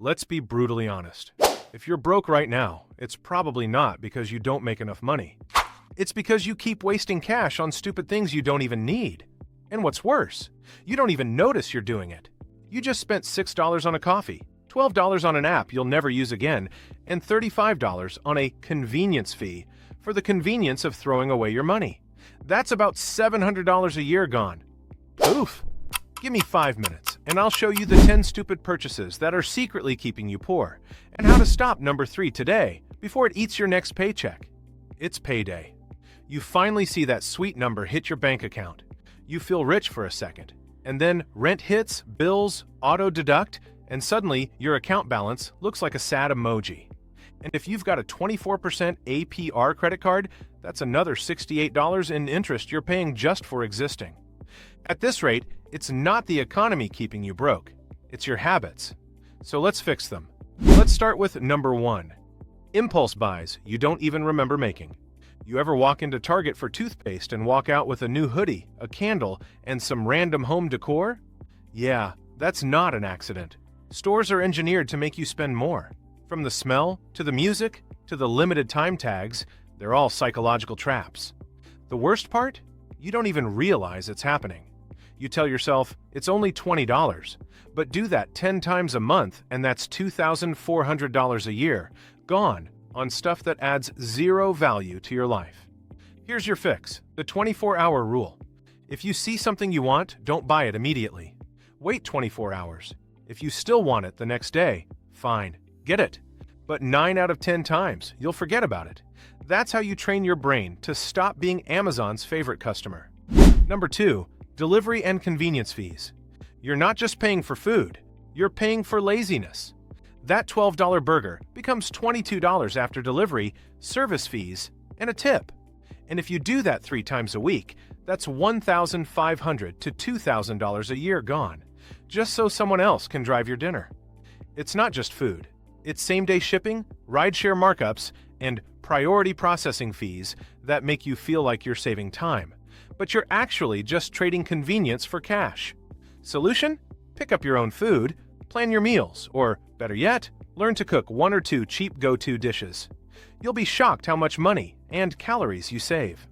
Let's be brutally honest. If you're broke right now, it's probably not because you don't make enough money. It's because you keep wasting cash on stupid things you don't even need. And what's worse, you don't even notice you're doing it. You just spent $6 on a coffee, $12 on an app you'll never use again, and $35 on a convenience fee for the convenience of throwing away your money. That's about $700 a year gone. Oof! Give me 5 minutes, and I'll show you the 10 stupid purchases that are secretly keeping you poor, and how to stop number 3 today before it eats your next paycheck. It's payday. You finally see that sweet number hit your bank account. You feel rich for a second, and then rent hits, bills, auto-deduct, and suddenly your account balance looks like a sad emoji. And if you've got a 24% APR credit card, that's another $68 in interest you're paying just for existing. At this rate, it's not the economy keeping you broke, it's your habits. So let's fix them. Let's start with number 1. Impulse buys you don't even remember making. You ever walk into Target for toothpaste and walk out with a new hoodie, a candle, and some random home decor? Yeah, that's not an accident. Stores are engineered to make you spend more. From the smell, to the music, to the limited time tags, they're all psychological traps. The worst part? You don't even realize it's happening. You tell yourself, it's only $20, but do that 10 times a month and that's $2,400 a year, gone on stuff that adds zero value to your life. Here's your fix, the 24-hour rule. If you see something you want, don't buy it immediately. Wait 24 hours. If you still want it the next day, fine, get it. But 9 out of 10 times, you'll forget about it. That's how you train your brain to stop being Amazon's favorite customer. Number 2, delivery and convenience fees. You're not just paying for food, you're paying for laziness. That $12 burger becomes $22 after delivery, service fees, and a tip. And if you do that 3 times a week, that's $1,500 to $2,000 a year gone, just so someone else can drive your dinner. It's not just food. It's same-day shipping, rideshare markups, and priority processing fees that make you feel like you're saving time, but you're actually just trading convenience for cash. Solution? Pick up your own food, plan your meals, or better yet, learn to cook 1 or 2 cheap go-to dishes. You'll be shocked how much money and calories you save.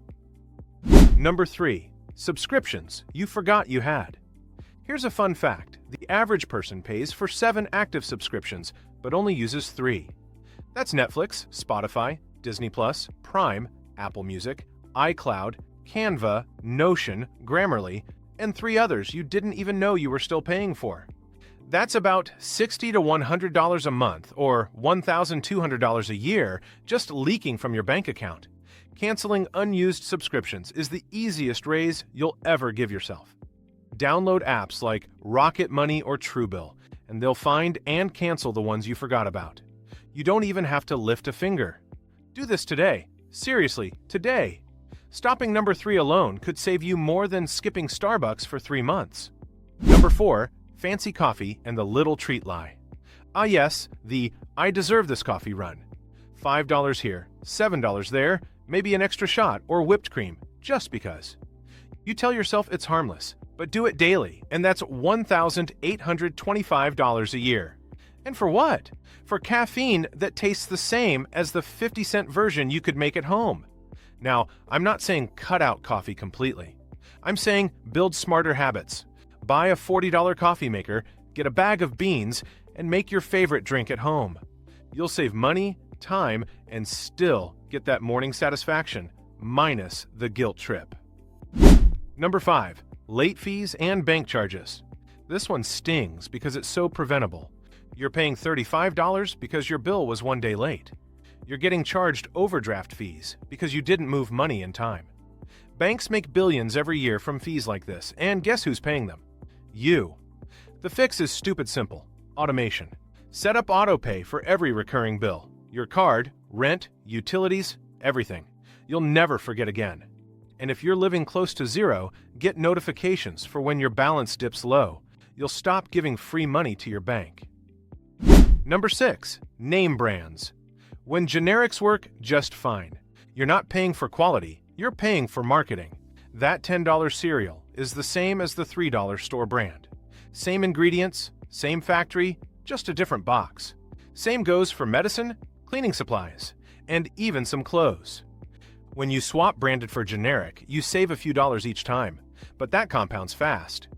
Number 3, subscriptions you forgot you had. Here's a fun fact. The average person pays for 7 active subscriptions, but only uses 3. That's Netflix, Spotify, Disney+, Prime, Apple Music, iCloud, Canva, Notion, Grammarly, and 3 others you didn't even know you were still paying for. That's about $60 to $100 a month, or $1,200 a year, just leaking from your bank account. Canceling unused subscriptions is the easiest raise you'll ever give yourself. Download apps like Rocket Money or Truebill, and they'll find and cancel the ones you forgot about. You don't even have to lift a finger. Do this today. Seriously, today. Stopping number 3 alone could save you more than skipping Starbucks for 3 months. Number 4, fancy coffee and the little treat lie. Ah yes, the I deserve this coffee run. $5 here, $7 there, maybe an extra shot or whipped cream, just because. You tell yourself it's harmless, but do it daily, and that's $1,825 a year. And for what? For caffeine that tastes the same as the 50-cent version you could make at home. Now, I'm not saying cut out coffee completely. I'm saying build smarter habits. Buy a $40 coffee maker, get a bag of beans, and make your favorite drink at home. You'll save money, time, and still get that morning satisfaction, minus the guilt trip. Number 5, late fees and bank charges. This one stings because it's so preventable. You're paying $35 because your bill was 1 day late. You're getting charged overdraft fees because you didn't move money in time. Banks make billions every year from fees like this, and guess who's paying them? You. The fix is stupid simple. Automation. Set up autopay for every recurring bill. Your card, rent, utilities, everything. You'll never forget again. And if you're living close to zero, get notifications for when your balance dips low. You'll stop giving free money to your bank. Number 6, name brands. When generics work just fine. You're not paying for quality, you're paying for marketing. That $10 cereal is the same as the $3 store brand. Same ingredients, same factory, just a different box. Same goes for medicine, cleaning supplies, and even some clothes. When you swap branded for generic, you save a few dollars each time, but that compounds fast.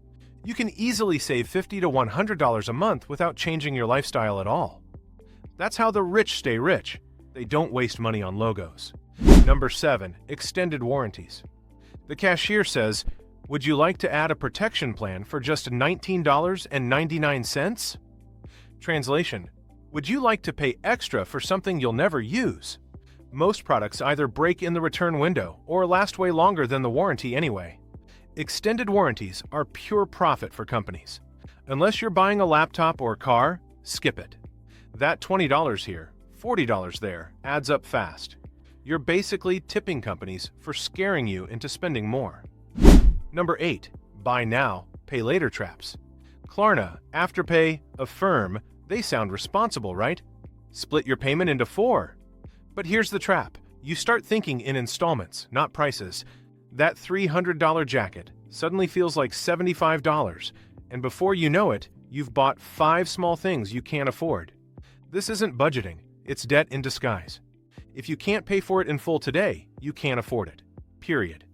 You can easily save $50 to $100 a month without changing your lifestyle at all. That's how the rich stay rich. They don't waste money on logos. Number 7. Extended warranties. The cashier says, "Would you like to add a protection plan for just $19.99? Translation: would you like to pay extra for something you'll never use? Most products either break in the return window or last way longer than the warranty anyway. Extended warranties are pure profit for companies. Unless you're buying a laptop or car, skip it. That $20 here, $40 there adds up fast. You're basically tipping companies for scaring you into spending more. Number 8. Buy now, pay later traps. Klarna, Afterpay, Affirm, they sound responsible, right? Split your payment into 4. But here's the trap. You start thinking in installments, not prices. That $300 jacket suddenly feels like $75, and before you know it, you've bought 5 small things you can't afford. This isn't budgeting, it's debt in disguise. If you can't pay for it in full today, you can't afford it. Period.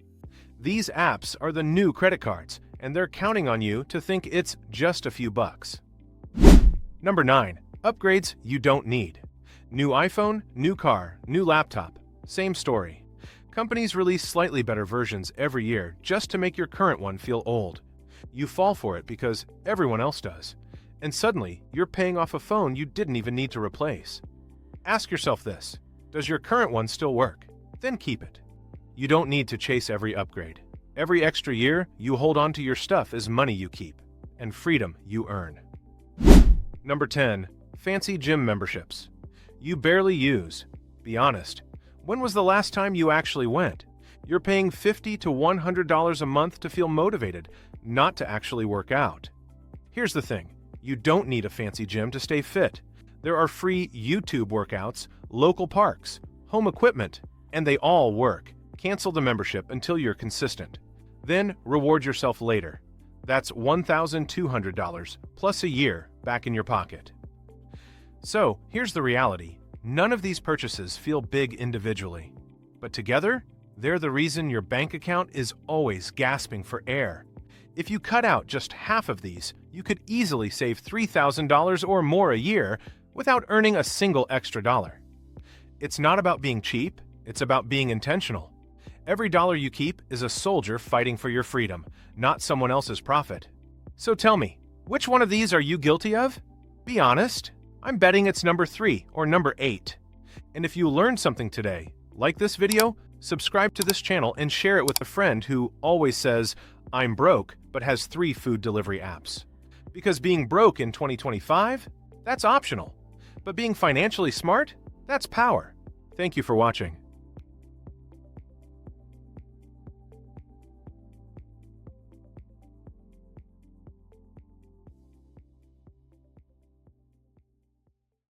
These apps are the new credit cards, and they're counting on you to think it's just a few bucks. Number 9. Upgrades you don't need. New iPhone, new car, new laptop. Same story. Companies release slightly better versions every year just to make your current one feel old. You fall for it because everyone else does. And suddenly, you're paying off a phone you didn't even need to replace. Ask yourself this: does your current one still work? Then keep it. You don't need to chase every upgrade. Every extra year, you hold on to your stuff is money you keep, and freedom you earn. Number 10. Fancy gym memberships. You barely use. Be honest. When was the last time you actually went? You're paying $50 to $100 a month to feel motivated, not to actually work out. Here's the thing. You don't need a fancy gym to stay fit. There are free YouTube workouts, local parks, home equipment, and they all work. Cancel the membership until you're consistent. Then reward yourself later. That's $1,200 plus a year back in your pocket. So here's the reality. None of these purchases feel big individually, but together, they're the reason your bank account is always gasping for air. If you cut out just half of these, you could easily save $3,000 or more a year without earning a single extra dollar. It's not about being cheap, it's about being intentional. Every dollar you keep is a soldier fighting for your freedom, not someone else's profit. So tell me, which one of these are you guilty of? Be honest. I'm betting it's number 3 or number 8. And if you learned something today, like this video, subscribe to this channel and share it with a friend who always says, "I'm broke," but has 3 food delivery apps. Because being broke in 2025, that's optional. But being financially smart, that's power. Thank you for watching.